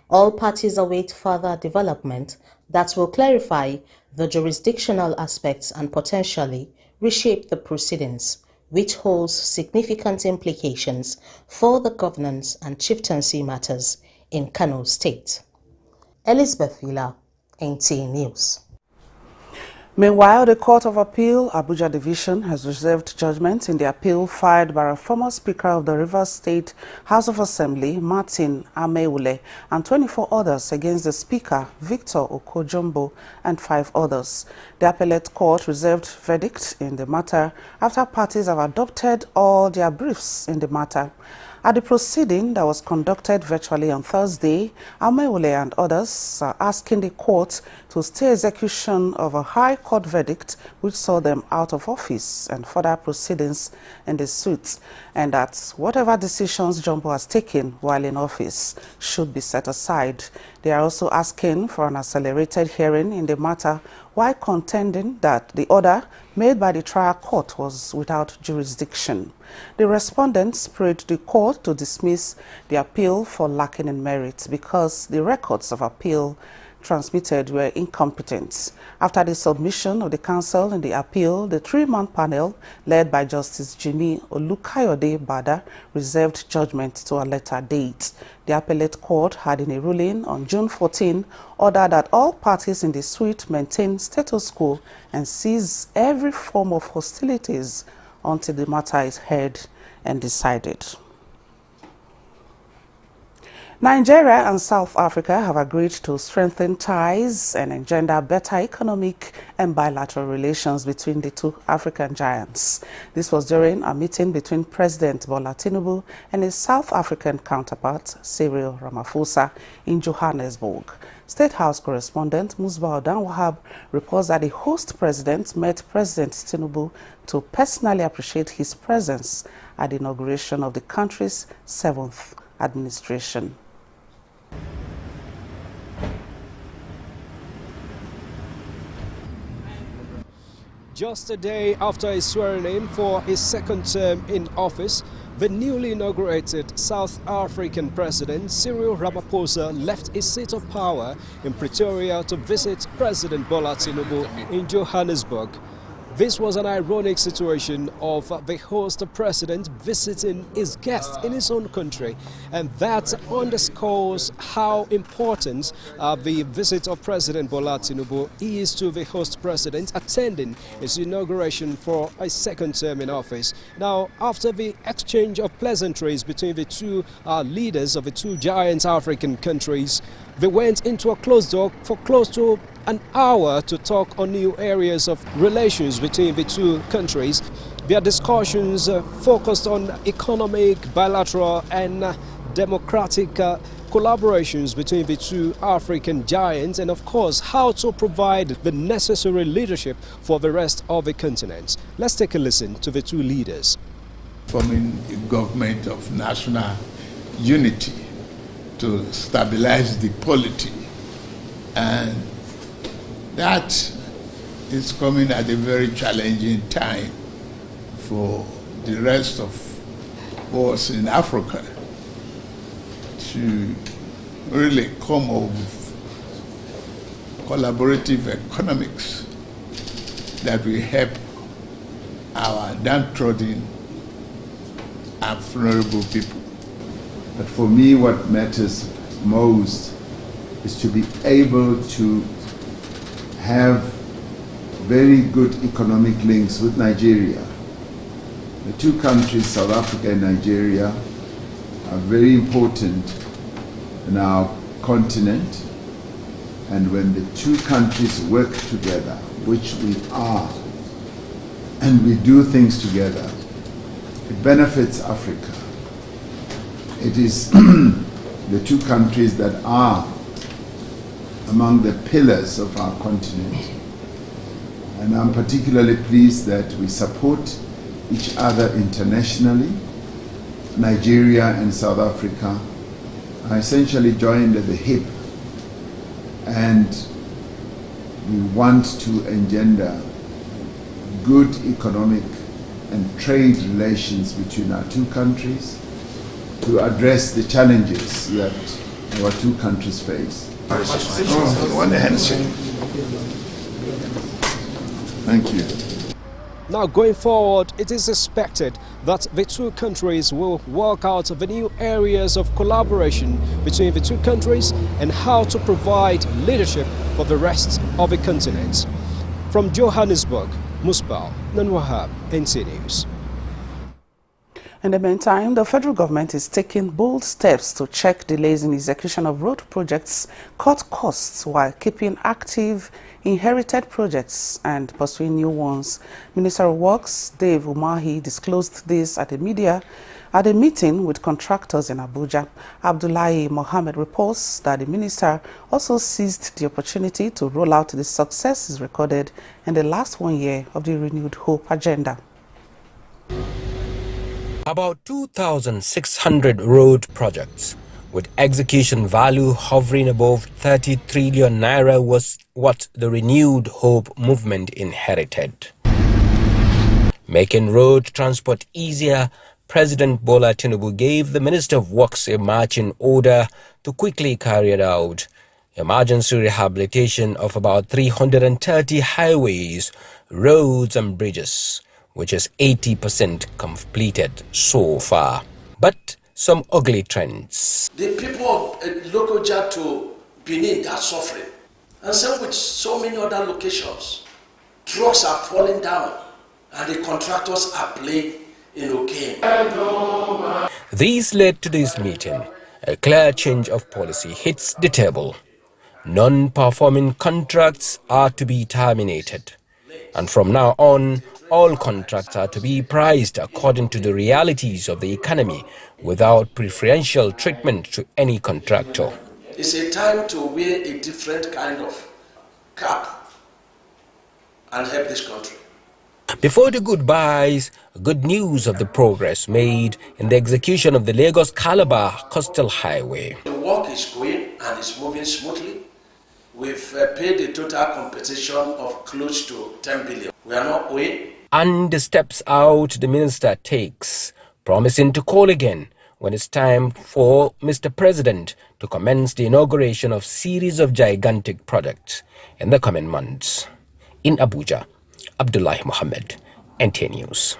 All parties await further development that will clarify the jurisdictional aspects and potentially reshape the proceedings, which holds significant implications for the governance and chieftaincy matters in Kano State. Elizabeth Villa, NTA News. Meanwhile, the Court of Appeal, Abuja Division, has reserved judgment in the appeal filed by a former Speaker of the Rivers State House of Assembly, Martin Ameule, and 24 others against the Speaker, Victor Okojumbo, and 5 others. The appellate court reserved verdict in the matter after parties have adopted all their briefs in the matter. At the proceeding that was conducted virtually on Thursday, Ameule and others are asking the court to stay execution of a High Court verdict which saw them out of office and further proceedings in the suit, and that whatever decisions Jumbo has taken while in office should be set aside. They are also asking for an accelerated hearing in the matter while contending that the order made by the trial court was without jurisdiction. The respondents prayed the court to dismiss the appeal for lacking in merit because the records of appeal transmitted were incompetent. After the submission of the counsel in the appeal, the 3-man panel, led by Justice Jimmy Olukayode Bada, reserved judgment to a later date. The appellate court had, in a ruling on June 14, ordered that all parties in the suit maintain status quo and cease every form of hostilities until the matter is heard and decided. Nigeria and South Africa have agreed to strengthen ties and engender better economic and bilateral relations between the two African giants. This was during a meeting between President Bola Tinubu and his South African counterpart, Cyril Ramaphosa, in Johannesburg. State House correspondent Musbah Odanwahab reports that the host president met President Tinubu to personally appreciate his presence at the inauguration of the country's 7th administration. Just a day after his swearing in for his second term in office, the newly inaugurated South African President Cyril Ramaphosa left his seat of power in Pretoria to visit President Bola Tinubu in Johannesburg. This was an ironic situation of the host president visiting his guest in his own country, and that underscores how important the visit of President Bola Tinubu is to the host president attending his inauguration for a second term in office. Now, after the exchange of pleasantries between the two leaders of the two giant African countries, they went into a closed door for close to an hour to talk on new areas of relations between the two countries. Their discussions focused on economic, bilateral and democratic collaborations between the two African giants, and of course how to provide the necessary leadership for the rest of the continent. Let's take a listen to the two leaders. Forming a government of national unity to stabilize the polity, and that is coming at a very challenging time for the rest of us in Africa to really come up with collaborative economics that will help our downtrodden and vulnerable people. But for me, what matters most is to be able to have very good economic links with Nigeria. The two countries, South Africa and Nigeria, are very important in our continent, and when the two countries work together, which we are, and we do things together, it benefits Africa. It is the two countries that are among the pillars of our continent. And I'm particularly pleased that we support each other internationally. Nigeria and South Africa are essentially joined at the hip, and we want to engender good economic and trade relations between our two countries to address the challenges that our two countries face. Thank you. Now, going forward, it is expected that the two countries will work out the new areas of collaboration between the two countries and how to provide leadership for the rest of the continent. From Johannesburg, Musbal Nanwahab, NTA News. In the meantime, the federal government is taking bold steps to check delays in execution of road projects, cut costs while keeping active inherited projects and pursuing new ones. Minister of Works Dave Umahi disclosed this at a meeting with contractors in Abuja. Abdullahi Mohammed reports that the minister also seized the opportunity to roll out the successes recorded in the last 1 year of the Renewed Hope agenda. About 2,600 road projects with execution value hovering above 30 trillion naira was what the Renewed Hope movement inherited. Making road transport easier, President Bola Tinubu gave the Minister of Works a marching order to quickly carry it out. Emergency rehabilitation of about 330 highways, roads and bridges, which is 80% completed so far. But some ugly trends. The people of Lokoja to Benin are suffering. And same with so many other locations. Trucks are falling down and the contractors are playing in okay. These led to this meeting. A clear change of policy hits the table. Non-performing contracts are to be terminated. And from now on, all contracts are to be priced according to the realities of the economy without preferential treatment to any contractor. It's a time to wear a different kind of cap and help this country. Before the goodbyes, good news of the progress made in the execution of the Lagos-Calabar Coastal Highway. The work is going and is moving smoothly. We've paid a total compensation of close to 10 billion. We are not owing. And the steps out the minister takes, promising to call again when it's time for Mr. President to commence the inauguration of series of gigantic projects in the coming months. In Abuja, Abdullahi Mohammed, NTA News.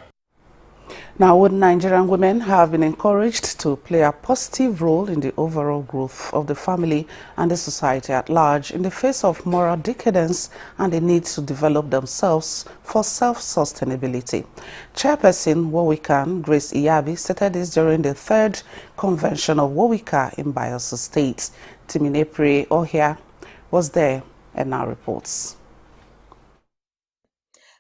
Now, would Nigerian women have been encouraged to play a positive role in the overall growth of the family and the society at large in the face of moral decadence and the need to develop themselves for self-sustainability? Chairperson Wowikan Grace Iyabi stated this during the 3rd convention of Wowika in Bayelsa State. Timinepre Ohia was there and now reports.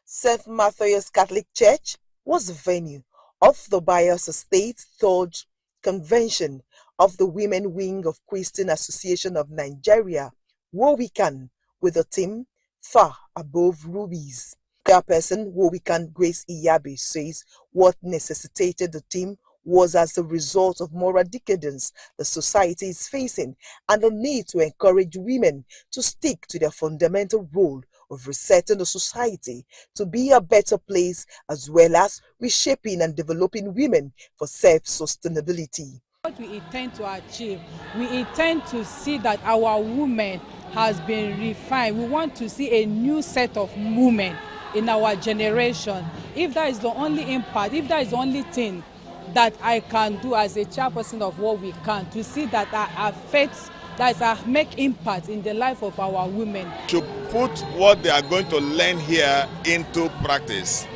St. Matthew's Catholic Church was the venue of the Bayelsa State 3rd Convention of the Women Wing of Christian Association of Nigeria, Wowikan, with a theme Far Above Rubies. Chairperson Wowikan Grace Iyabi says what necessitated the theme was as a result of moral decadence the society is facing and the need to encourage women to stick to their fundamental role of resetting the society to be a better place, as well as reshaping and developing women for self-sustainability. What we intend to achieve, we intend to see that our women has been refined. We want to see a new set of women in our generation. If that is the only impact, if that is the only thing that I can do as a chairperson of what we can, to see that I affect, that I make impact in the life of our women. To put what they are going to learn here into practice.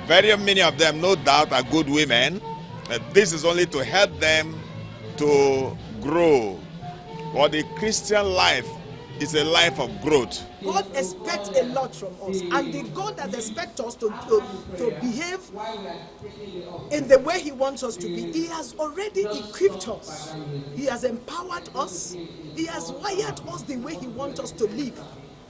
Very many of them, no doubt, are good women. This is only to help them to grow. For the Christian life is a life of growth. God expects a lot from us, and the God that expects us to behave in the way He wants us to be, He has already equipped us. He has empowered us. He has wired us the way He wants us to live.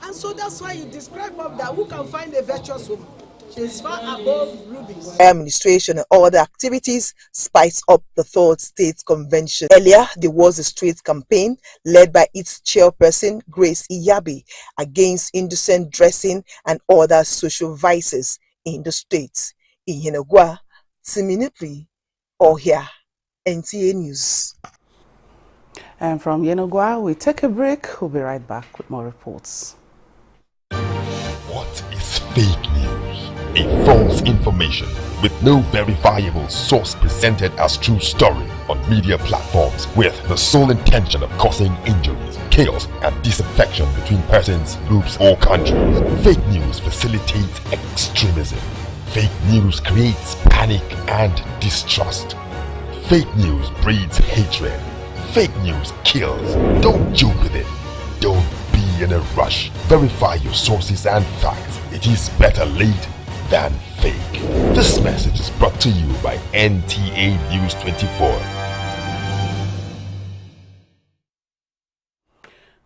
And so that's why He described that who can find a virtuous woman? She is far above rubies. Administration and other activities spice up the 3rd State Convention. Earlier, there was a street campaign led by its chairperson, Grace Iyabi, against indecent dressing and other social vices in the state. In Yenagua, Timinipri, Ohia, NTA News. And from Yenogwa, we take a break. We'll be right back with more reports. What is fake news? A false information with no verifiable source presented as true story on media platforms with the sole intention of causing injuries, chaos, and disaffection between persons, groups, or countries. Fake news facilitates extremism. Fake news creates panic and distrust. Fake news breeds hatred. Fake news kills. Don't joke with it. Don't be in a rush. Verify your sources and facts. It is better late than fake. This message is brought to you by NTA NEWS24.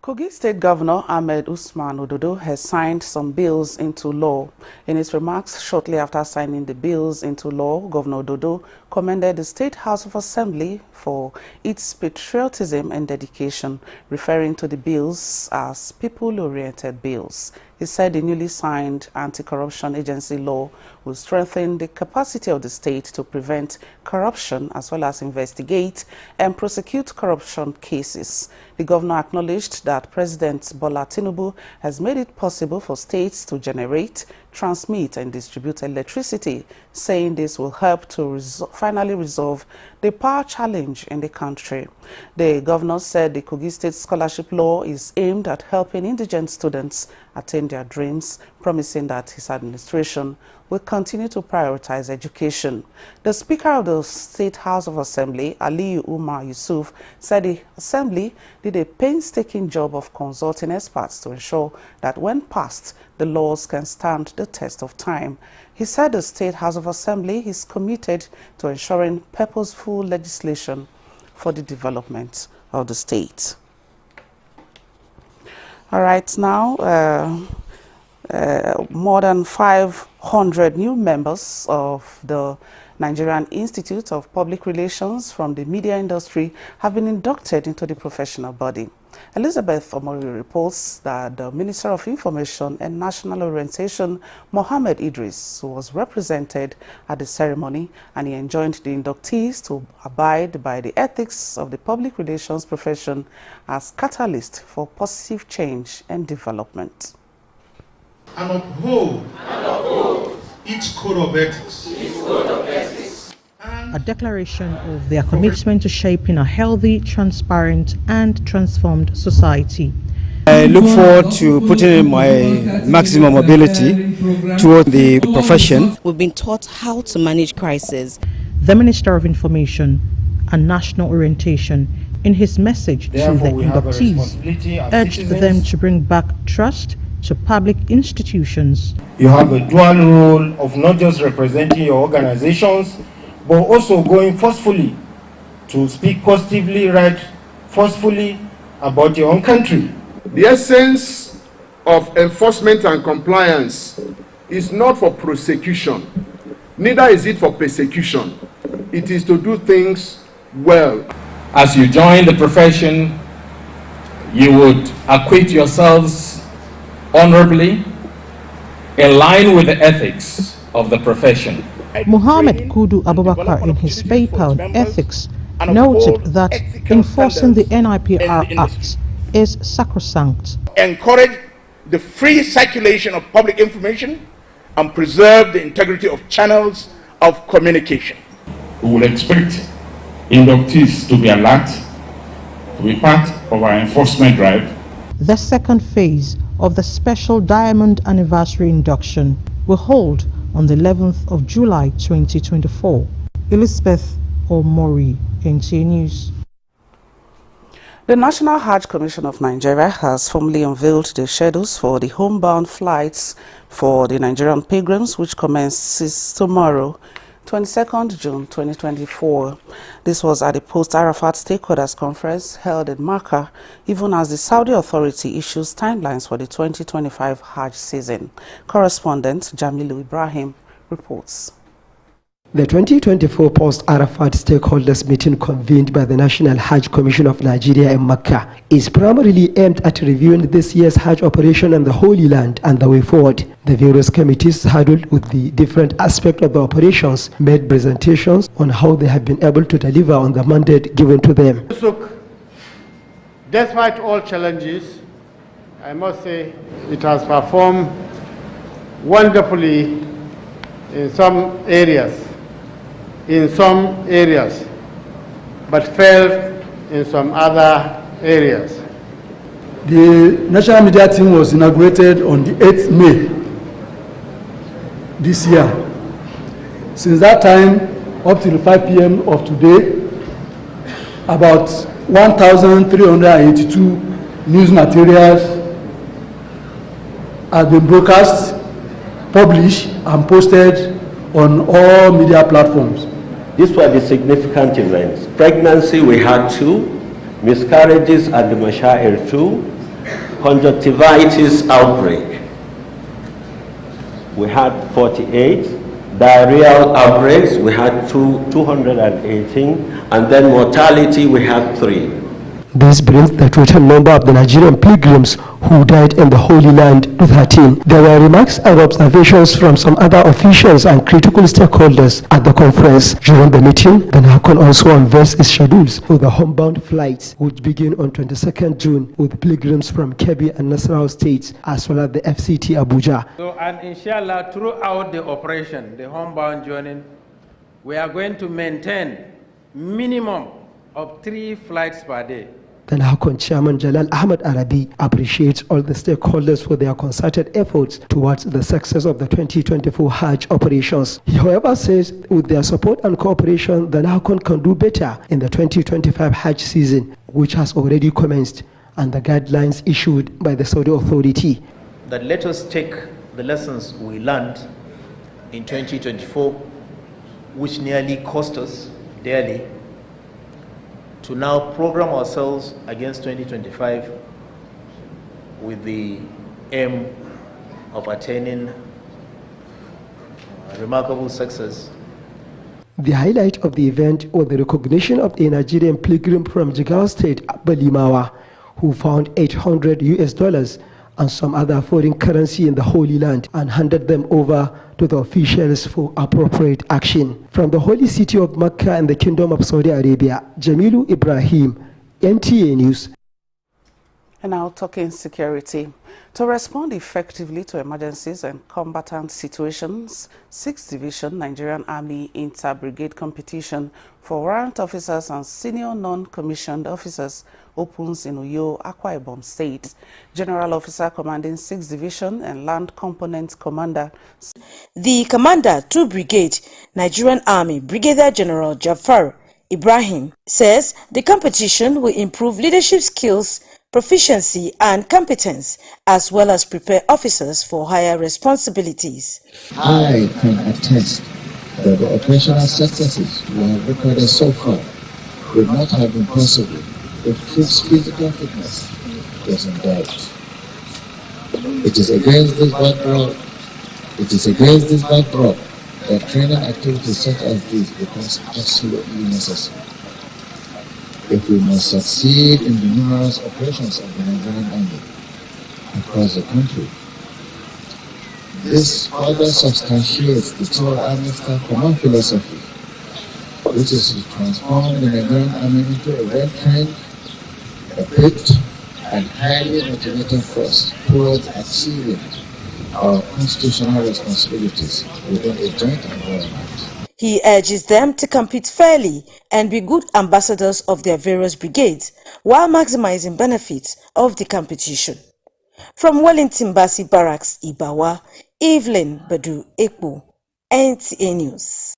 Kogi State Governor Ahmed Usman Ododo has signed some bills into law. In his remarks shortly after signing the bills into law, Governor Ododo commended the State House of Assembly for its patriotism and dedication, referring to the bills as people-oriented bills. He said the newly signed anti-corruption agency law will strengthen the capacity of the state to prevent corruption as well as investigate and prosecute corruption cases. The governor acknowledged that President Bola Tinubu has made it possible for states to generate, transmit and distribute electricity, saying this will help to finally resolve the power challenge in the country. The governor said the Kogi State Scholarship Law is aimed at helping indigent students attain their dreams, promising that his administration will continue to prioritize education. The Speaker of the State House of Assembly, Aliyu Umar Yusuf, said the Assembly did a painstaking job of consulting experts to ensure that when passed, the laws can stand the test of time. He said the State House of Assembly is committed to ensuring purposeful legislation for the development of the state. All right, now, more than 500 new members of the Nigerian Institute of Public Relations from the media industry have been inducted into the professional body. Elizabeth Omori reports that the Minister of Information and National Orientation, Mohammed Idris, was represented at the ceremony, and he enjoined the inductees to abide by the ethics of the public relations profession as catalyst for positive change and development. And uphold each code of ethics. A declaration of their commitment to shaping a healthy, transparent and transformed society. I look forward to putting in my maximum ability toward the profession. We've been taught how to manage crisis. The Minister of Information and National Orientation, in his message to the inductees, urged them to bring back trust to public institutions. You have a dual role of not just representing your organizations, but also going forcefully to speak positively, write forcefully about your own country. The essence of enforcement and compliance is not for prosecution, neither is it for persecution. It is to do things well. As you join the profession, you would acquit yourselves honorably, in line with the ethics of the profession. Muhammad Kudu Abubakar, in his paper on ethics, noted that enforcing the NIPR Act is sacrosanct. Encourage the free circulation of public information and preserve the integrity of channels of communication. We will expect inductees to be alert, to be part of our enforcement drive. The second phase of the special Diamond Anniversary induction will hold on the 11th of July 2024. Elizabeth Omori, NTA News. The National Hajj Commission of Nigeria has formally unveiled the schedules for the homebound flights for the Nigerian pilgrims, which commences tomorrow, 22nd June 2024. This was at the Post-Arafat Stakeholders Conference held in Makkah, even as the Saudi Authority issues timelines for the 2025 Hajj season. Correspondent Jamilu Ibrahim reports. The 2024 Post-Arafat Stakeholders Meeting convened by the National Hajj Commission of Nigeria in Makkah is primarily aimed at reviewing this year's Hajj operation in the Holy Land and the way forward. The various committees saddled with the different aspects of the operations made presentations on how they have been able to deliver on the mandate given to them. Despite all challenges, I must say it has performed wonderfully in some areas, but failed in some other areas. The national media team was inaugurated on the 8th May this year. Since that time, up till 5 p.m. of today, about 1,382 news materials have been broadcast, published, and posted on all media platforms. These were the significant events. Pregnancy, we had 2. Miscarriages at the Mashair 2. Conjunctivitis outbreak, we had 48. Diarrheal outbreaks, we had 218. And then mortality, we had 3. This brings the total number of the Nigerian pilgrims who died in the Holy Land to 13. There were remarks and observations from some other officials and critical stakeholders at the conference. During the meeting, the NACON also unveils its schedules for the homebound flights, which begin on 22nd June with pilgrims from Kebbi and Nasarawa states, as well as the FCT Abuja. So, and inshallah, throughout the operation, the homebound journey, we are going to maintain minimum of 3 flights per day. The NACON chairman Jalal Ahmed Arabi appreciates all the stakeholders for their concerted efforts towards the success of the 2024 Hajj operations. He, however, says with their support and cooperation, the NACON can do better in the 2025 Hajj season, which has already commenced, and the guidelines issued by the Saudi authority. That let us take the lessons we learned in 2024, which nearly cost us dearly, to now program ourselves against 2025 with the aim of attaining remarkable success. The highlight of the event was the recognition of a Nigerian pilgrim from Jigawa State, Balimawa, who found $800 and some other foreign currency in the Holy Land and handed them over to the officials for appropriate action. From the holy city of Mecca and the Kingdom of Saudi Arabia, Jamilu Ibrahim, NTA News. And now talking security. To respond effectively to emergencies and combatant situations, 6th Division Nigerian Army Inter-Brigade Competition for warrant officers and senior non-commissioned officers opens in Uyo, Akwa Ibom State. General Officer Commanding 6th Division and Land Component Commander. The Commander 2 Brigade, Nigerian Army, Brigadier General Jafar Ibrahim, says the competition will improve leadership skills, proficiency and competence, as well as prepare officers for higher responsibilities. I can attest that the operational successes we have recorded so far would not have been possible if troops' physical fitness was in doubt. It is against this backdrop that training activities such as these becomes absolutely necessary. If we must succeed in the numerous operations of the Nigerian Army across the country, this further substantiates the 2 Army Staff Command philosophy, which is to transform the Nigerian Army into a well-trained, equipped, and highly motivated force towards achieving our constitutional responsibilities within a joint environment. He urges them to compete fairly and be good ambassadors of their various brigades while maximizing benefits of the competition. From Wellington Basi Barracks, Ibawa, Evelyn Badu Ekpo, NTA News.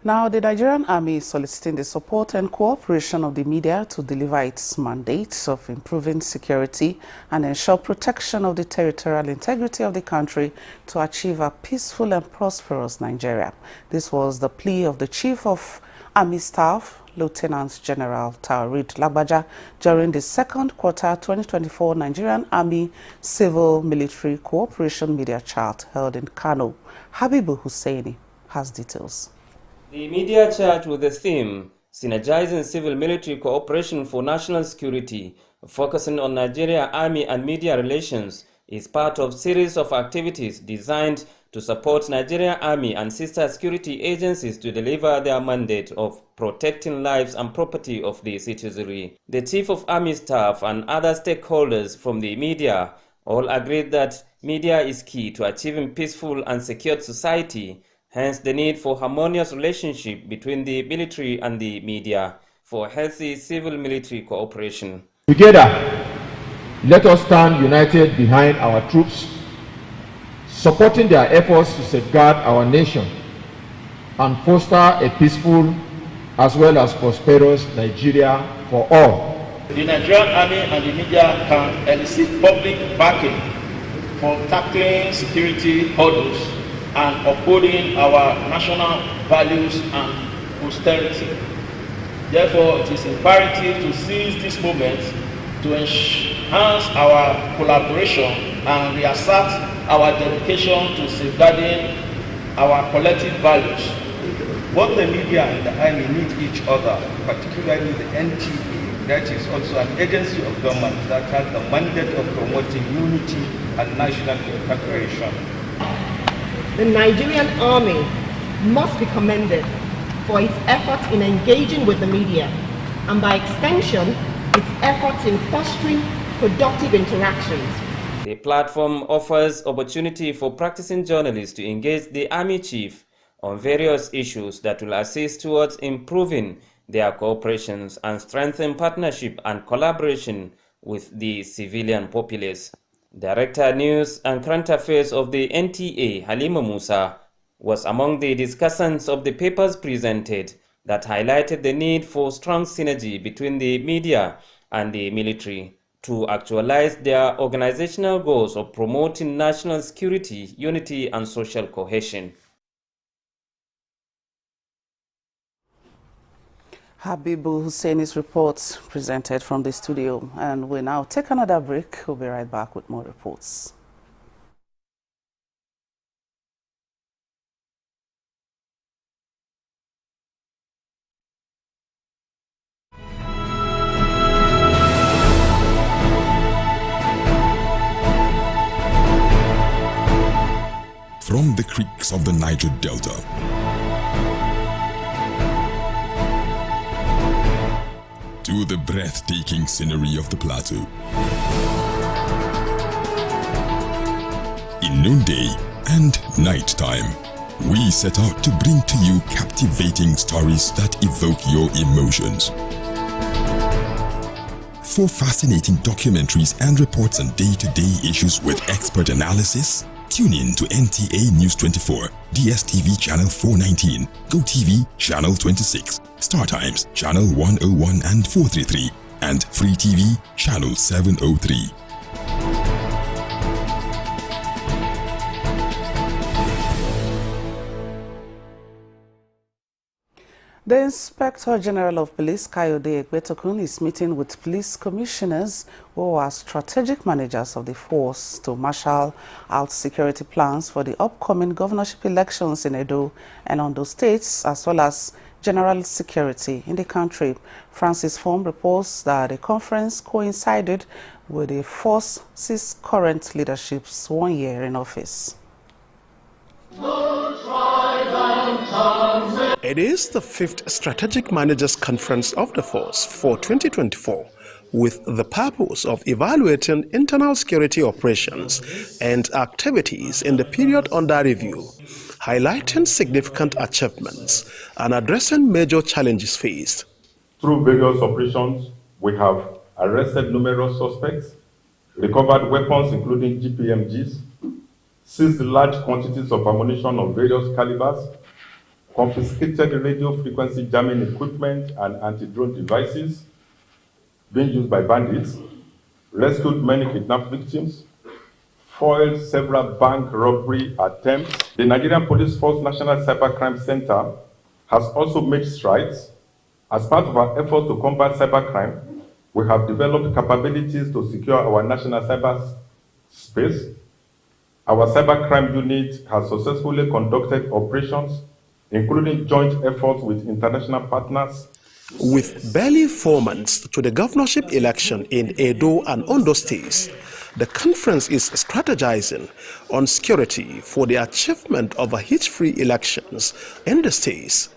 Now, the Nigerian Army is soliciting the support and cooperation of the media to deliver its mandates of improving security and ensure protection of the territorial integrity of the country to achieve a peaceful and prosperous Nigeria. This was the plea of the Chief of Army Staff, Lieutenant General Taoreed Lagbaja, during the 2nd quarter 2024 Nigerian Army Civil-Military Cooperation Media Chat held in Kano. Habibu Husseini has details. The media chat with the theme, Synergizing Civil-Military Cooperation for National Security, focusing on Nigeria Army and media relations, is part of a series of activities designed to support Nigerian Army and sister security agencies to deliver their mandate of protecting lives and property of the citizenry. The Chief of Army Staff and other stakeholders from the media all agreed that media is key to achieving peaceful and secured society, hence the need for harmonious relationship between the military and the media for healthy civil-military cooperation. Together, let us stand united behind our troops, supporting their efforts to safeguard our nation and foster a peaceful as well as prosperous Nigeria for all. The Nigerian Army and the media can elicit public backing for tackling security hurdles and upholding our national values and posterity. Therefore, it is imperative to seize this moment to enhance our collaboration and reassert our dedication to safeguarding our collective values. Both the media and the army need each other, particularly the NTA, that is also an agency of government that has the mandate of promoting unity and national integration. The Nigerian Army must be commended for its efforts in engaging with the media and by extension, its efforts in fostering productive interactions. The platform offers opportunity for practicing journalists to engage the Army Chief on various issues that will assist towards improving their cooperations and strengthen partnership and collaboration with the civilian populace. Director News and Current Affairs of the NTA, Halima Musa, was among the discussants of the papers presented that highlighted the need for strong synergy between the media and the military to actualize their organizational goals of promoting national security, unity, and social cohesion. Habibu Husseini's reports presented from the studio, and we now take another break. We'll be right back with more reports. From the creeks of the Niger Delta to the breathtaking scenery of the plateau, in noonday and nighttime, we set out to bring to you captivating stories that evoke your emotions. For fascinating documentaries and reports on day-to-day issues with expert analysis, tune in to NTA News24, DSTV Channel 419, GoTV Channel 26, StarTimes Channel 101 and 433, and Free TV Channel 703. The Inspector General of Police, Kayode Egbetokun, is meeting with police commissioners who are strategic managers of the force to marshal out security plans for the upcoming governorship elections in Edo and Ondo states, as well as general security in the country. Francis Form reports that the conference coincided with the force's current leadership's 1 year in office. It is the 5th Strategic Managers Conference of the Force for 2024, with the purpose of evaluating internal security operations and activities in the period under review, highlighting significant achievements and addressing major challenges faced. Through various operations, we have arrested numerous suspects, recovered weapons including GPMGs, seized large quantities of ammunition of various calibers, confiscated radio frequency jamming equipment and anti-drone devices being used by bandits, rescued many kidnapped victims, foiled several bank robbery attempts. The Nigerian Police Force National Cybercrime Center has also made strides. As part of our efforts to combat cybercrime, we have developed capabilities to secure our national cyberspace. Our cybercrime unit has successfully conducted operations, including joint efforts with international partners. With barely 4 months to the governorship election in Edo and Ondo states, The conference is strategizing on security for the achievement of a hitch-free elections in the states.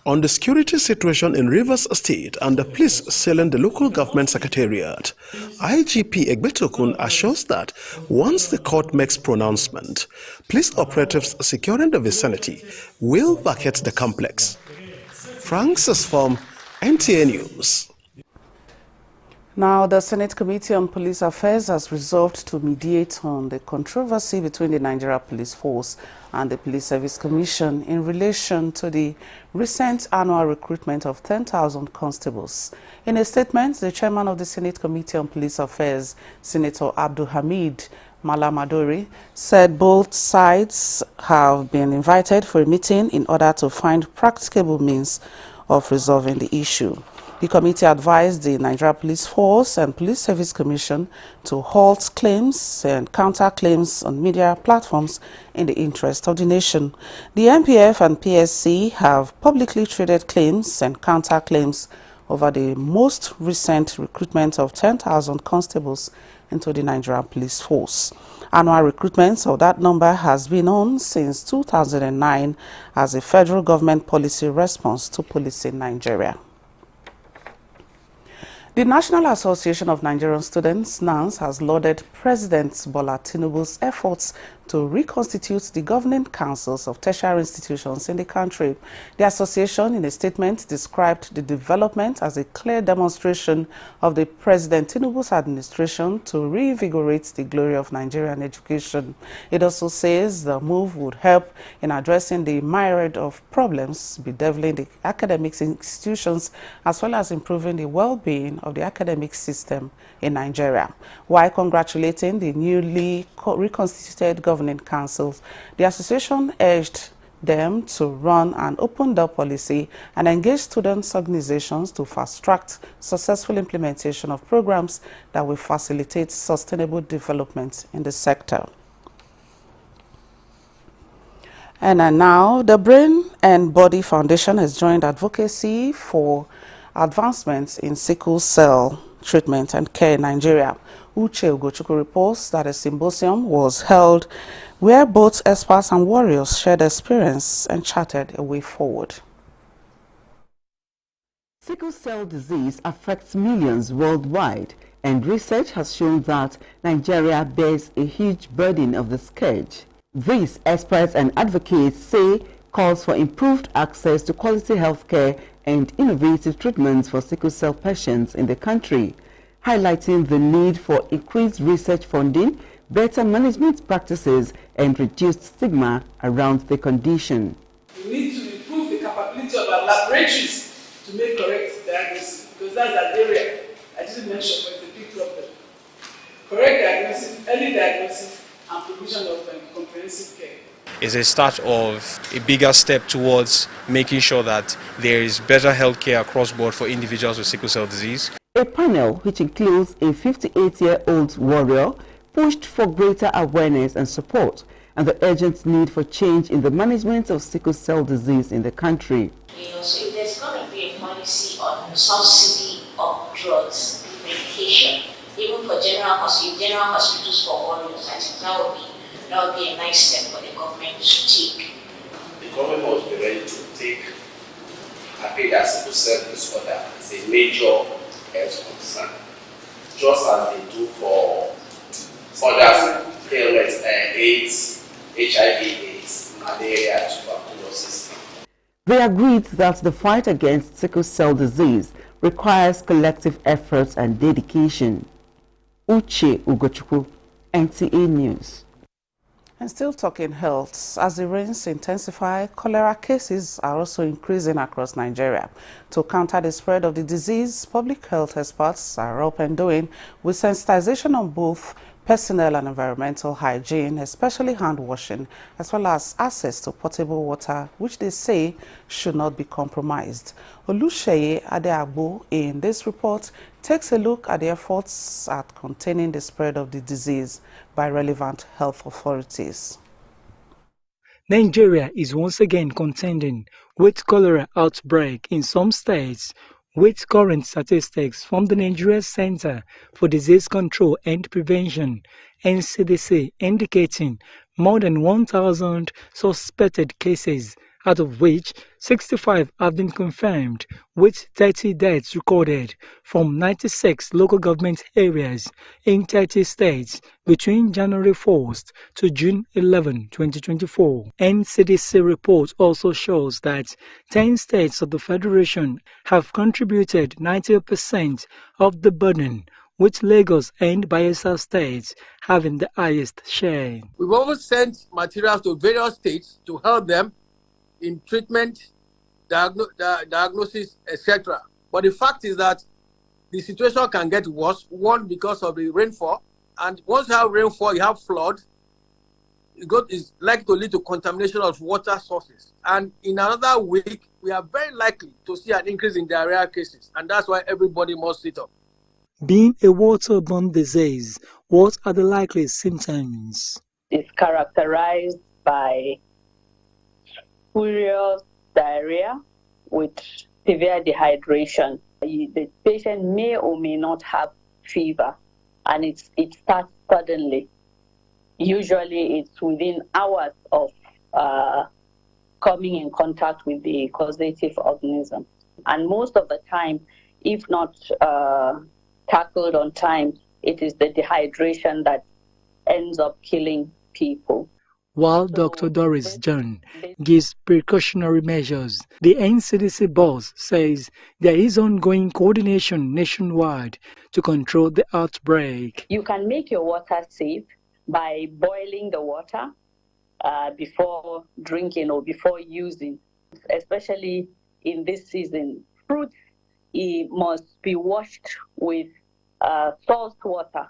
On the security situation in Rivers State and the police selling the local government secretariat, IGP Egbetokun assures that once the court makes pronouncement, police operatives securing the vicinity will vacate the complex. Francis from NTA News. Now, the Senate Committee on Police Affairs has resolved to mediate on the controversy between the Nigeria Police Force and the Police Service Commission in relation to the recent annual recruitment of 10,000 constables. In a statement, the chairman of the Senate Committee on Police Affairs, Senator Abdul Hamid Malamadori, said both sides have been invited for a meeting in order to find practicable means of resolving the issue. The committee advised the Nigeria Police Force and Police Service Commission to halt claims and counter claims on media platforms in the interest of the nation. The NPF and PSC have publicly traded claims and counter claims over the most recent recruitment of 10,000 constables into the Nigeria Police Force. Annual recruitment of that number has been on since 2009 as a federal government policy response to police in Nigeria. The National Association of Nigerian Students, NANS, has lauded President Bola Tinubu's efforts to reconstitute the governing councils of tertiary institutions in the country. The association, in a statement, described the development as a clear demonstration of the President Tinubu's administration to reinvigorate the glory of Nigerian education. It also says the move would help in addressing the myriad of problems bedeviling the academic institutions, as well as improving the well-being of the academic system in Nigeria. While congratulating the newly reconstituted governing councils, the association urged them to run an open-door policy and engage students' organizations to fast-track successful implementation of programs that will facilitate sustainable development in the sector. And now, the Brain and Body Foundation has joined advocacy for advancements in sickle cell treatment and care in Nigeria. Uche Ugochukwu reports that a symposium was held where both experts and warriors shared experience and charted a way forward. Sickle cell disease affects millions worldwide, and research has shown that Nigeria bears a huge burden of the scourge. These experts and advocates say calls for improved access to quality health care and innovative treatments for sickle cell patients in the country, highlighting the need for increased research funding, better management practices, and reduced stigma around the condition. We need to improve the capability of our laboratories to make correct diagnosis, because that's an area I didn't mention, but it's a big problem. Correct diagnosis, early diagnosis, and provision of comprehensive care is a start of a bigger step towards making sure that there is better health care across board for individuals with sickle cell disease. A panel, which includes a 58-year-old warrior, pushed for greater awareness and support and the urgent need for change in the management of sickle cell disease in the country. So if there's going to be a policy on subsidy of drugs, medication, even for general hospitals for warriors, I think that would be a nice step for the government to take. The government must be ready to take that sickle cell disorder as a major health concern, just as they do for others, AIDS, HIV/AIDS, malaria, tuberculosis. They agreed that the fight against sickle cell disease requires collective efforts and dedication. Uche Ugochukwu, NTA News. And still talking health, as the rains intensify, cholera cases are also increasing across Nigeria. To counter the spread of the disease, public health experts are up and doing with sensitization on both personnel and environmental hygiene, especially hand washing, as well as access to potable water, which they say should not be compromised. Olusheye Adeagbo in this report takes a look at the efforts at containing the spread of the disease by relevant health authorities. Nigeria is once again contending with cholera outbreak in some states, with current statistics from the Nigeria Center for Disease Control and Prevention (NCDC) indicating more than 1,000 suspected cases, out of which 65 have been confirmed, with 30 deaths recorded from 96 local government areas in 30 states between January 1st to June 11, 2024. NCDC report also shows that 10 states of the Federation have contributed 90% of the burden, with Lagos and Bayelsa states having the highest share. We've always sent materials to various states to help them in treatment, diagnosis, etc. But the fact is that the situation can get worse, one, because of the rainfall, and once you have rainfall, you have flood. It's likely to lead to contamination of water sources. And in another week, we are very likely to see an increase in diarrhea cases, and that's why everybody must sit up. Being a waterborne disease, what are the likely symptoms? It's characterized by furious diarrhea with severe dehydration. The patient may or may not have fever, and it starts suddenly. Usually it's within hours of coming in contact with the causative organism. And most of the time, if not tackled on time, it is the dehydration that ends up killing people. While Dr. Doris John gives precautionary measures, the NCDC boss says there is ongoing coordination nationwide to control the outbreak. You can make your water safe by boiling the water before drinking or before using, especially in this season. Fruits must be washed with salt water.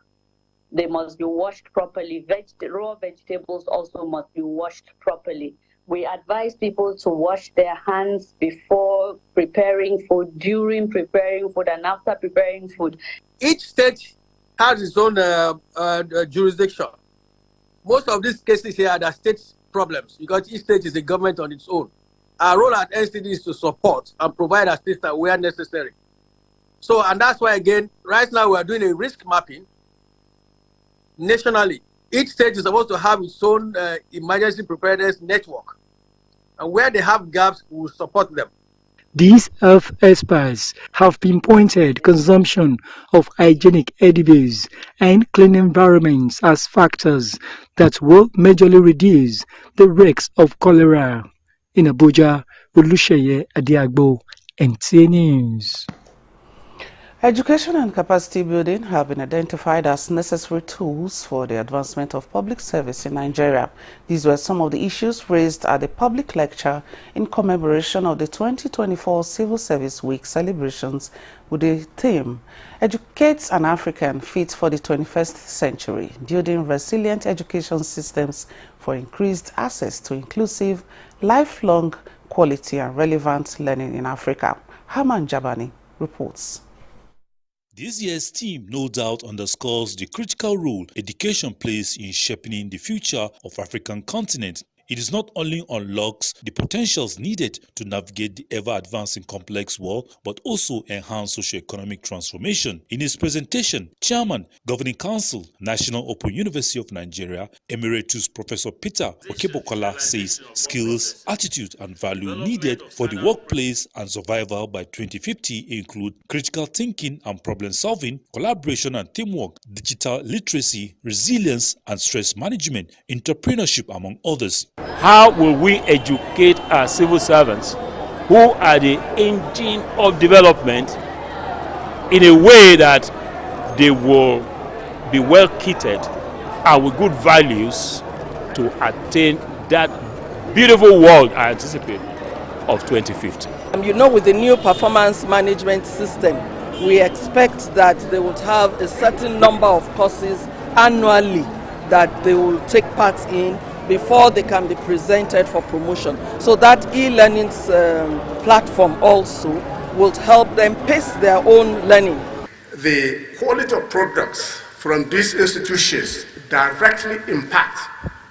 They must be washed properly. Raw vegetables also must be washed properly. We advise people to wash their hands before preparing food, during preparing food, and after preparing food. Each state has its own jurisdiction. Most of these cases here are the state's problems because each state is a government on its own. Our role at NCD is to support and provide assistance where necessary. So, and that's why, again, right now we are doing a risk mapping nationally. Each state is supposed to have its own emergency preparedness network. And where they have gaps, we will support them. These health experts have pinpointed consumption of hygienic edibles and clean environments as factors that will majorly reduce the risks of cholera. In Abuja, Olusheye Adiagbo, NTA News. Education and capacity building have been identified as necessary tools for the advancement of public service in Nigeria. These were some of the issues raised at the public lecture in commemoration of the 2024 Civil Service Week celebrations with the theme, Educate an African Fit for the 21st Century, Building Resilient Education Systems for Increased Access to Inclusive, Lifelong, Quality and Relevant Learning in Africa. Haman Jabani reports. This year's theme no doubt underscores the critical role education plays in shaping the future of African continent. It is not only unlocks the potentials needed to navigate the ever-advancing complex world, but also enhance socio-economic transformation. In his presentation, Chairman, Governing Council, National Open University of Nigeria, Emeritus Professor Peter Okebokola says skills, attitude and value needed for the workplace and survival by 2050 include critical thinking and problem solving, collaboration and teamwork, digital literacy, resilience and stress management, entrepreneurship among others. How will we educate our civil servants who are the engine of development in a way that they will be well kitted and with good values to attain that beautiful world I anticipate of 2050? You know, with the new performance management system, we expect that they would have a certain number of courses annually that they will take part in before they can be presented for promotion. So that e-learning platform also will help them pace their own learning. The quality of products from these institutions directly impact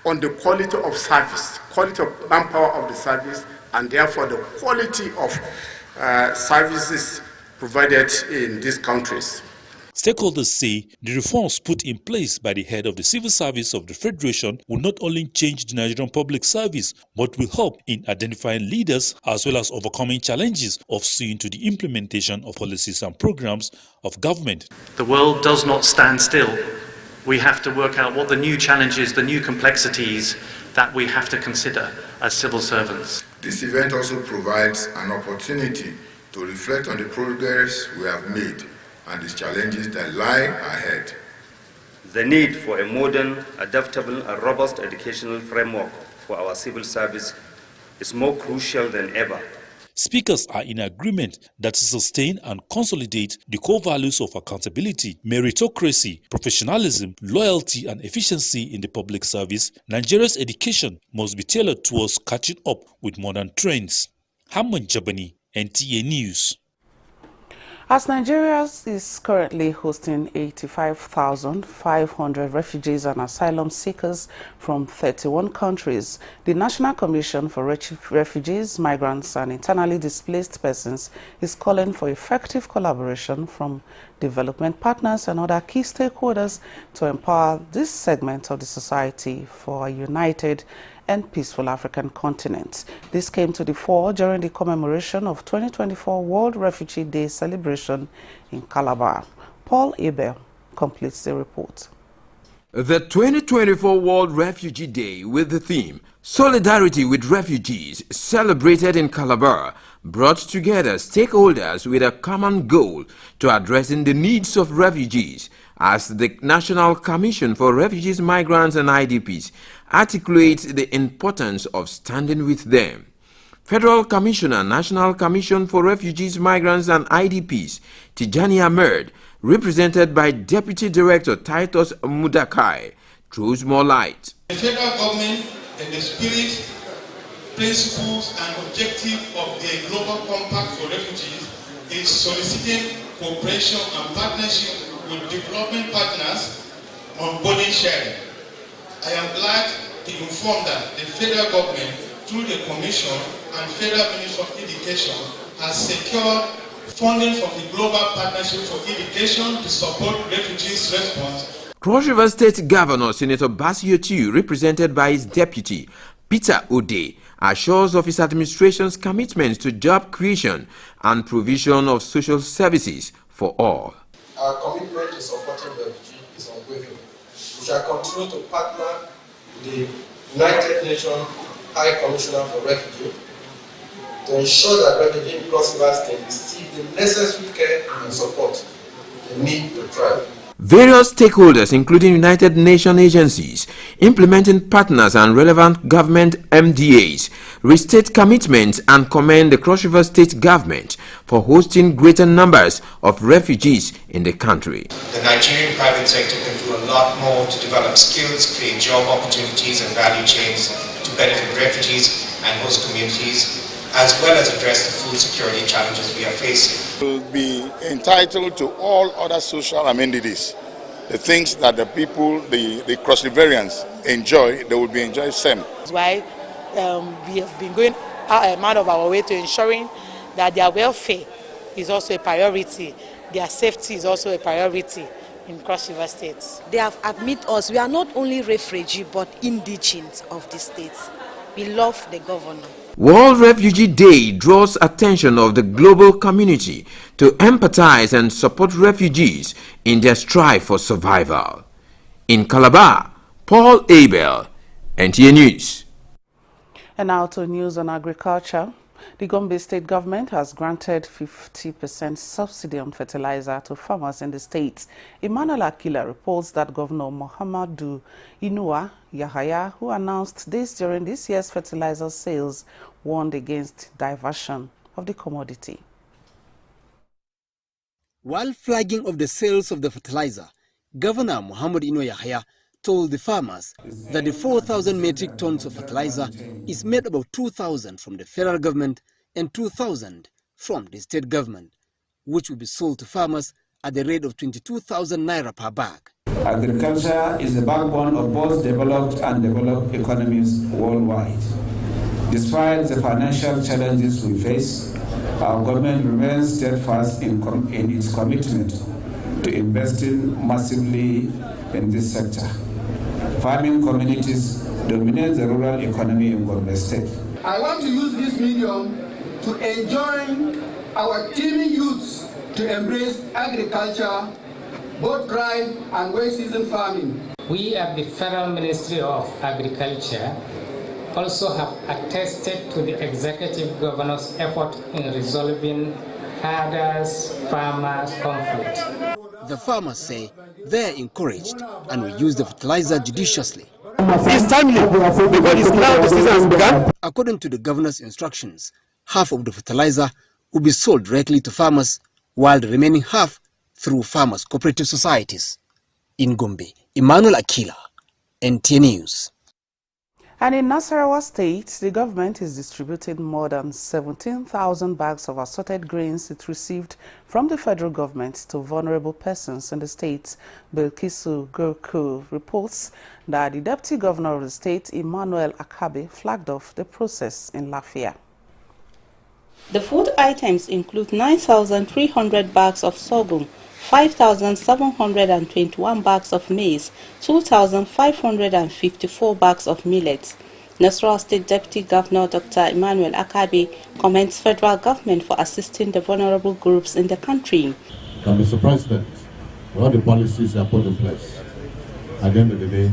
on the quality of service, quality of manpower of the service, and therefore the quality of services provided in these countries. Stakeholders say the reforms put in place by the head of the civil service of the Federation will not only change the Nigerian public service, but will help in identifying leaders as well as overcoming challenges of seeing to the implementation of policies and programs of government. The world does not stand still. We have to work out what the new challenges, the new complexities that we have to consider as civil servants. This event also provides an opportunity to reflect on the progress we have made and the challenges that lie ahead. The need for a modern, adaptable, and robust educational framework for our civil service is more crucial than ever. Speakers are in agreement that to sustain and consolidate the core values of accountability, meritocracy, professionalism, loyalty, and efficiency in the public service, Nigeria's education must be tailored towards catching up with modern trends. Hamman Jabani, NTA News. As Nigeria is currently hosting 85,500 refugees and asylum seekers from 31 countries, the National Commission for Refugees, Migrants and Internally Displaced Persons is calling for effective collaboration from development partners and other key stakeholders to empower this segment of the society for a united and peaceful African continent. This came to the fore during the commemoration of 2024 World Refugee Day celebration in Calabar. Paul Abel completes the report. The 2024 World Refugee Day, with the theme Solidarity with Refugees, celebrated in Calabar, brought together stakeholders with a common goal to addressing the needs of refugees, as the National Commission for Refugees, Migrants and IDPs articulates the importance of standing with them. Federal Commissioner, National Commission for Refugees, Migrants and IDPs, Tijani Ahmed, represented by Deputy Director Titus Mudakai, throws more light. The federal government, in the spirit, principles and objective of the Global Compact for Refugees, is soliciting cooperation and partnership with development partners on burden sharing. I am glad to inform that the federal government, through the Commission and Federal Ministry of Education, has secured funding from the Global Partnership for Education to support refugees' response. Cross River State Governor Senator Basio Tu, represented by his deputy Peter Ode, assures of his administration's commitment to job creation and provision of social services for all. Our commitment to supporting refugees is unwavering. We shall continue to partner with the United Nations High Commissioner for Refugees to ensure that refugees in Cross River State receive the necessary care and support they need to thrive. Various stakeholders, including United Nations agencies, implementing partners and relevant government MDAs, restate commitments and commend the Cross River State government for hosting greater numbers of refugees in the country. The Nigerian private sector can do a lot more to develop skills, create job opportunities and value chains to benefit refugees and host communities, as well as address the food security challenges we are facing. Will be entitled to all other social amenities. The things that the people, the Cross Riverians enjoy, they will be enjoying same. That's why we have been going out of our way to ensuring that their welfare is also a priority, their safety is also a priority in Cross River State. They have admitted us, we are not only refugees but indigents of the state. We love the governor. World Refugee Day draws attention of the global community to empathize and support refugees in their strive for survival. In Calabar, Paul Abel, NTA News. And now to news on agriculture. The Gombe State government has granted 50% subsidy on fertilizer to farmers in the state. Emmanuel Akila reports that Governor Muhammadu Inuwa Yahaya, who announced this during this year's fertilizer sales, warned against diversion of the commodity. While flagging of the sales of the fertilizer, Governor Muhammadu Inuwa Yahaya told the farmers that the 4,000 metric tons of fertilizer is made about 2,000 from the federal government and 2,000 from the state government, which will be sold to farmers at the rate of 22,000 naira per bag. Agriculture is the backbone of both developed and developed economies worldwide. Despite the financial challenges we face, Our government remains steadfast in its commitment to investing massively in this sector. Farming communities dominate the rural economy in Gombe State. I want to use this medium to enjoin our teeming youths to embrace agriculture, both dry and wet season farming. We at the Federal Ministry of Agriculture also have attested to the Executive Governor's effort in resolving herders-farmers conflict. The farmers say they are encouraged and will use the fertilizer judiciously. It's timely because it's now the season has begun. According to the governor's instructions, half of the fertilizer will be sold directly to farmers, while the remaining half through farmers' cooperative societies. In Gombe, Emmanuel Akila, NTA News. And in Nasarawa State, the government is distributing more than 17,000 bags of assorted grains it received from the federal government to vulnerable persons in the state. Bilkisu Gurku reports that the deputy governor of the state, Emmanuel Akabe, flagged off the process in Lafia. The food items include 9,300 bags of sorghum, 5,721 bags of maize, 2,554 bags of millets. Nasarawa State Deputy Governor Dr. Emmanuel Akabe commends federal government for assisting the vulnerable groups in the country. Mr. President, all the policies are put in place. At the end of the day,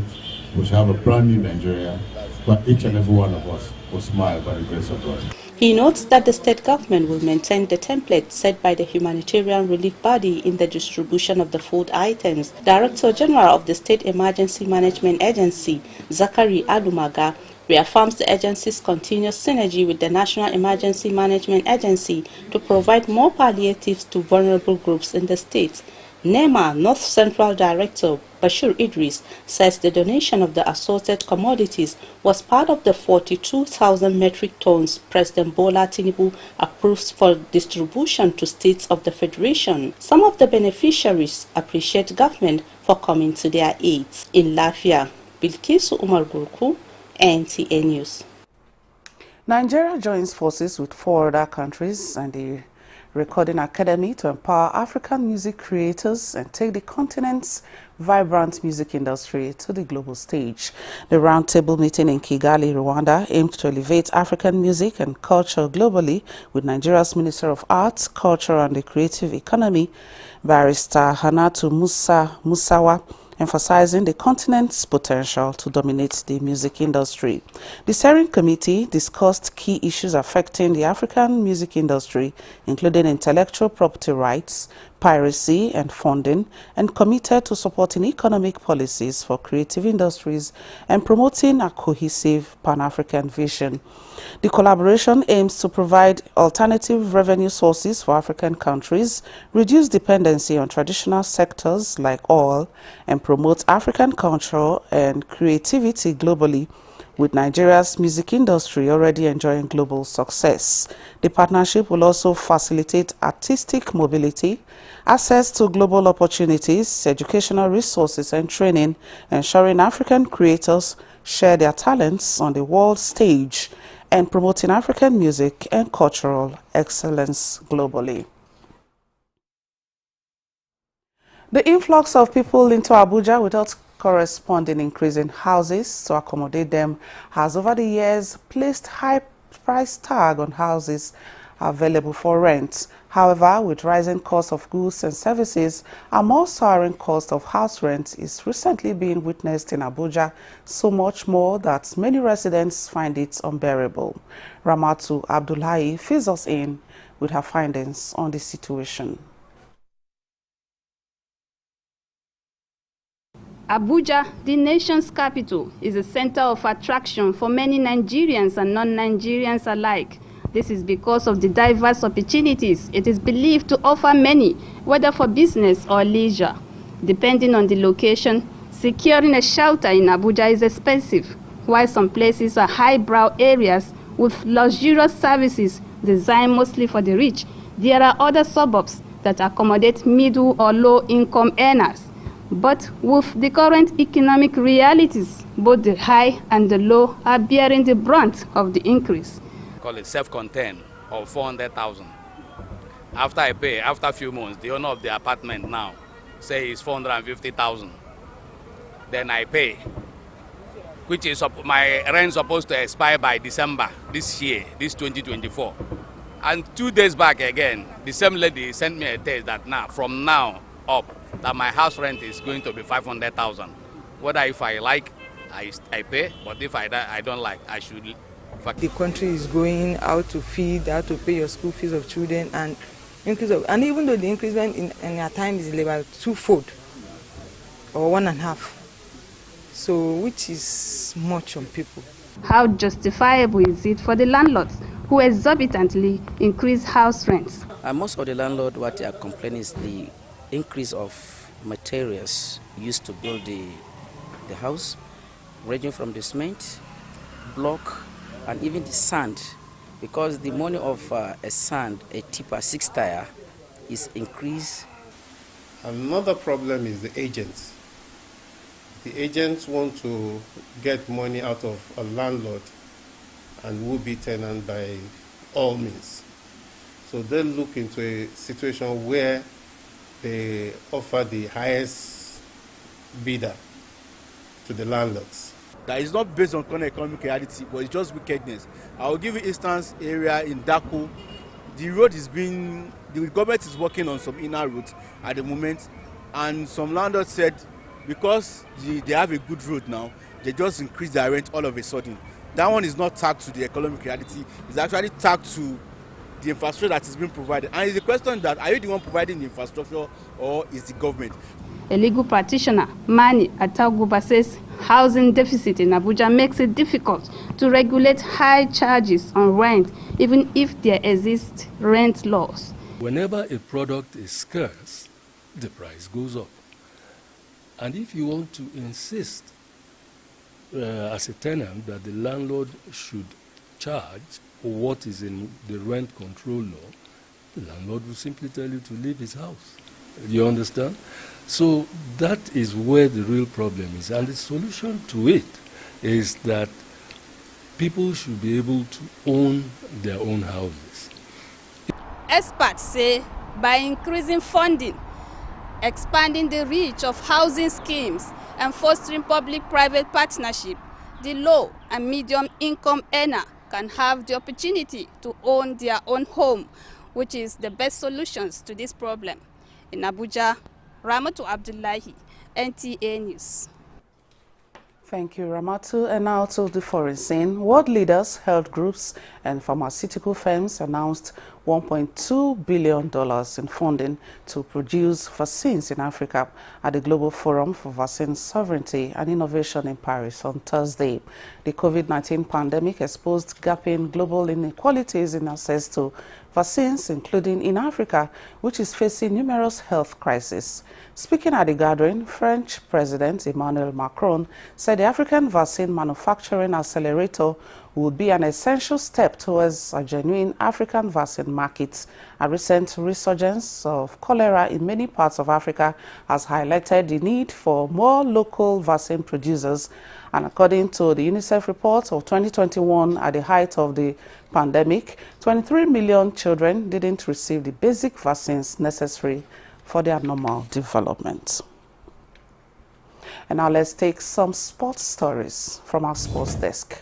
we shall have a brand new Nigeria, but each and every one of us will smile by the grace of God. He notes that the state government will maintain the template set by the humanitarian relief body in the distribution of the food items. Director General of the State Emergency Management Agency, Zachary Alumaga, reaffirms the agency's continuous synergy with the National Emergency Management Agency to provide more palliatives to vulnerable groups in the state. NEMA North Central Director Bashir Idris says the donation of the assorted commodities was part of the 42,000 metric tons President Bola Tinubu approved for distribution to states of the Federation. Some of the beneficiaries appreciate government for coming to their aid. In Lafia, Bilkisu Umar Gurku, NTA News. Nigeria joins forces with 4 other countries and the Recording Academy to empower African music creators and take the continent's vibrant music industry to the global stage. The roundtable meeting in Kigali, Rwanda, aimed to elevate African music and culture globally with Nigeria's Minister of Arts, Culture and the Creative Economy, Barrister Hanatu Musawa, emphasizing the continent's potential to dominate the music industry. The steering committee discussed key issues affecting the African music industry, including intellectual property rights, piracy and funding, and committed to supporting economic policies for creative industries and promoting a cohesive Pan-African vision. The collaboration aims to provide alternative revenue sources for African countries, reduce dependency on traditional sectors like oil, and promote African culture and creativity globally, with Nigeria's music industry already enjoying global success. The partnership will also facilitate artistic mobility, access to global opportunities, educational resources and training, ensuring African creators share their talents on the world stage and promoting African music and cultural excellence globally. The influx of people into Abuja without corresponding increase in houses to accommodate them has over the years placed high price tag on houses available for rent. However, with rising cost of goods and services, a more soaring cost of house rent is recently being witnessed in Abuja, so much more that many residents find it unbearable. Ramatu Abdullahi fills us in with her findings on the situation. Abuja, the nation's capital, is a center of attraction for many Nigerians and non-Nigerians alike. This is because of the diverse opportunities it is believed to offer many, whether for business or leisure. Depending on the location, securing a shelter in Abuja is expensive, while some places are highbrow areas with luxurious services designed mostly for the rich. There are other suburbs that accommodate middle or low-income earners. But with the current economic realities, both the high and the low are bearing the brunt of the increase. Call it self-contained of 400,000. After I pay, after a few months, the owner of the apartment now say it's 450,000. Then I pay, which is my rent supposed to expire by December this year, this 2024. And 2 days back again, the same lady sent me a text that now, from now up, that my house rent is going to be 500,000. Whether if I like, I pay, but if I don't like, I should. The country is going how to feed, how to pay your school fees of children, and even though the increment in our time is about twofold or 1.5, so which is much on people. How justifiable is it for the landlords who exorbitantly increase house rents? Most of the landlords, what they are complaining is the increase of materials used to build the house, ranging from the cement, block, and even the sand, because the money of a tipper 6-tire is increased. Another problem is the agents. The agents want to get money out of a landlord and would-be tenant by all means. So they look into a situation where they offer the highest bidder to the landlords. That is not based on current economic reality, but it's just wickedness. I will give you instance area in Dako. The road is being, the government is working on some inner roads at the moment, and some landlords said because they have a good road now, they just increase their rent all of a sudden. That one is not tagged to the economic reality, it's actually tagged to the infrastructure that is being provided. And it's a question that, are you the one providing the infrastructure or is the government? A legal practitioner, Mani Ataguba, says housing deficit in Abuja makes it difficult to regulate high charges on rent, even if there exist rent laws. Whenever a product is scarce, the price goes up. And if you want to insist as a tenant that the landlord should charge what is in the rent control law, the landlord will simply tell you to leave his house. You understand? So that is where the real problem is. And the solution to it is that people should be able to own their own houses. Experts say by increasing funding, expanding the reach of housing schemes, and fostering public-private partnership, the low and medium income earner can have the opportunity to own their own home, which is the best solutions to this problem. In Abuja, Ramatu Abdullahi, NTA News. Thank you, Ramatu. And now to the foreign scene. World leaders, health groups, and pharmaceutical firms announced $1.2 billion in funding to produce vaccines in Africa at the Global Forum for Vaccine Sovereignty and Innovation in Paris on Thursday. The COVID-19 pandemic exposed gaping global inequalities in access to vaccines, including in Africa, which is facing numerous health crises. Speaking at the gathering, French President Emmanuel Macron said the African Vaccine Manufacturing Accelerator would be an essential step towards a genuine African vaccine market. A recent resurgence of cholera in many parts of Africa has highlighted the need for more local vaccine producers. And according to the UNICEF report of 2021, at the height of the pandemic, 23 million children didn't receive the basic vaccines necessary for their normal development. And now let's take some sports stories from our sports desk.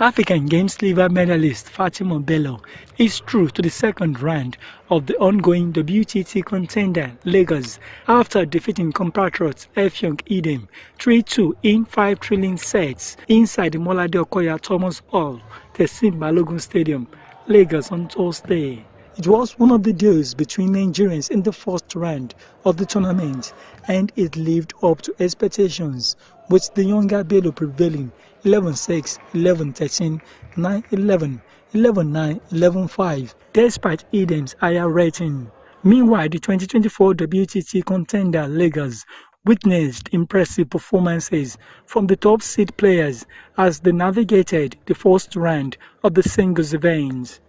African Games silver medalist Fatima Bello is through to the second round of the ongoing WTT contender Lagos after defeating compatriots Effiong Idem 3-2 in 5 thrilling sets inside the Molade Okoya Thomas Hall, Tessim Balogun Stadium, Lagos on Thursday. It was one of the deals between Nigerians in the first round of the tournament, and it lived up to expectations, with the younger Bello prevailing 11-6, 11-13, 9-11, 11-9, 11-5, despite Idem's higher rating. Meanwhile, the 2024 WTT contender Lagos witnessed impressive performances from the top seed players as they navigated the first round of the singles event.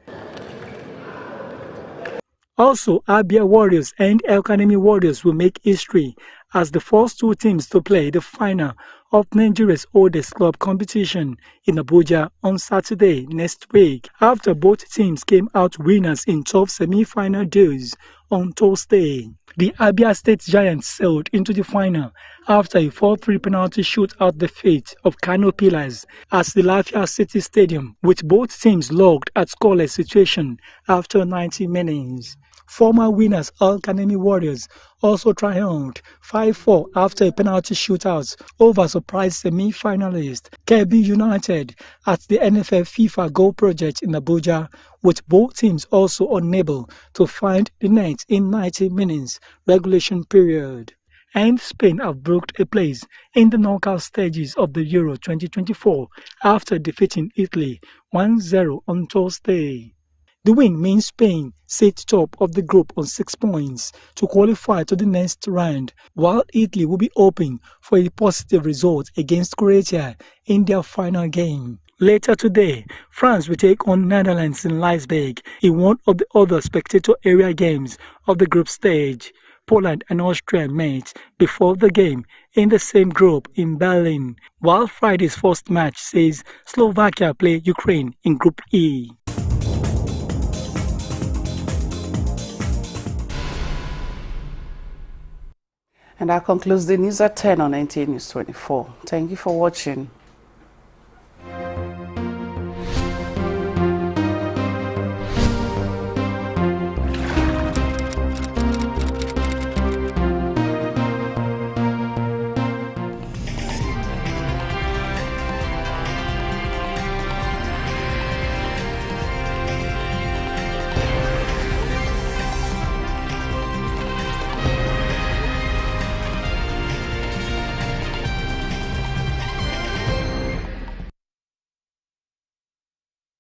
Also, Abia Warriors and El Kanemi Warriors will make history as the first two teams to play the final of Nigeria's oldest club competition in Abuja on Saturday next week, after both teams came out winners in 12 semi-final duels on Thursday. The Abia State Giants sailed into the final after a 4-3 penalty shootout defeat of Kano Pillars at the Lafia City Stadium, with both teams locked at scoreless situation after 90 minutes. Former winners Al-Kanemi Warriors also triumphed 5-4 after a penalty shootout over surprise semi-finalist Kebbi United at the NFL FIFA Goal Project in Abuja, with both teams also unable to find the net in 90 minutes regulation period. And Spain have booked a place in the knockout stages of the Euro 2024 after defeating Italy 1-0 on Thursday. The win means Spain sit top of the group on 6 points to qualify to the next round, while Italy will be hoping for a positive result against Croatia in their final game. Later today, France will take on Netherlands in Leipzig in one of the other spectator area games of the group stage. Poland and Austria met before the game in the same group in Berlin, while Friday's first match sees Slovakia play Ukraine in Group E. And that concludes the news at 10 on NTA News 24. Thank you for watching.